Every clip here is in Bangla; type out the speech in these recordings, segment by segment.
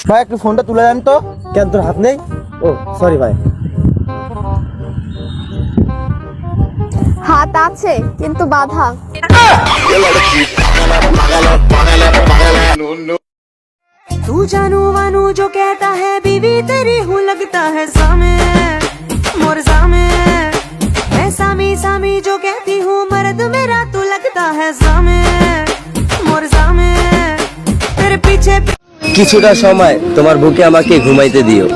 ভাই একটু ফোনটা তুলে দেন তো। কেন তোর হাত নেই? ও সরি ভাই। হাত আছে কিন্তু বাধা। तू जानू वानू जो कहता है बीवी तेरी हूँ लगता है सामे मोर सामे मैं सामी सामी जो कहती हूँ मर्द मेरा तू लगता है सामे मोर सामे तेरे पीछे কিছুটা সময় তোমার বুকে আমাকে ঘুমাইতে দিও,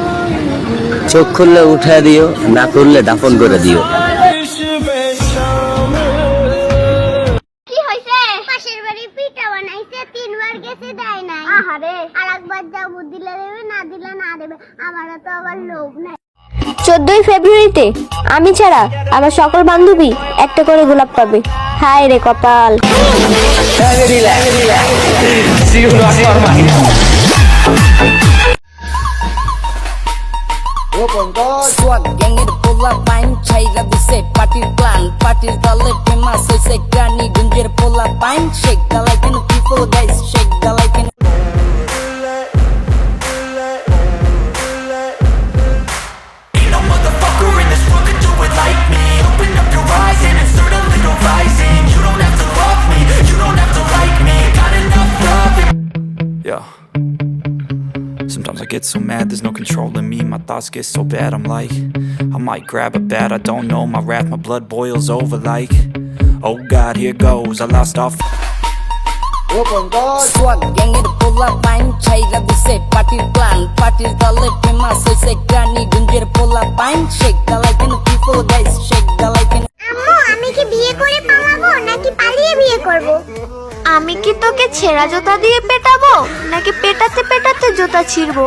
চোখ খুললে উঠে দিও, না খুললে দাফন করে দিও। কি হইছে? পাশের বাড়ি পিঠা বানাইছে, 3 বার গেছে দেয় নাই। আহারে, আরেকবার যাও, দিলে দেবে, না দিলে না দেবে। আমারও তো আবার লোভ নাই। 14ই ফেব্রুয়ারিতে আমি ছাড়া আমার সকল বান্ধবী একটা করে গোলাপ পাবে। হায় রে কপাল। ও পঙ্কজ, সোয়াগ গ্যাংয়ের পোলা পাইন ছাইরা দিছে পার্টির প্ল্যান, পার্টির দলে ফেমাস হইছে গ্রানি গঞ্জের পোলা পাইন। Shake the like and people guys, shake the like and. Yeah. Sometimes I get so mad, there's no controlling me. My thoughts get so bad, I'm like, I might grab a bat, I don't know. My wrath, my blood boils over like, oh God, here goes. I lost all. ও পঙ্কজ, সোয়াগ গ্যাংয়ের পোলা পাইন ছাইরা দিছে পার্টির প্ল্যান, পার্টির দলে ফেমাস হইছে গ্রানি গঞ্জের পোলা পাইন। Shake the like and people guys, shake the like and. আম্মু, আমি কি বিয়ে করে পালাবো নাকি পালিয়ে বিয়ে করব? আমি কি তোকে ছেঁড়া জুতা দিয়ে পেটাবো নাকি পেটাতে পেটাতে জুতা ছিঁড়বো?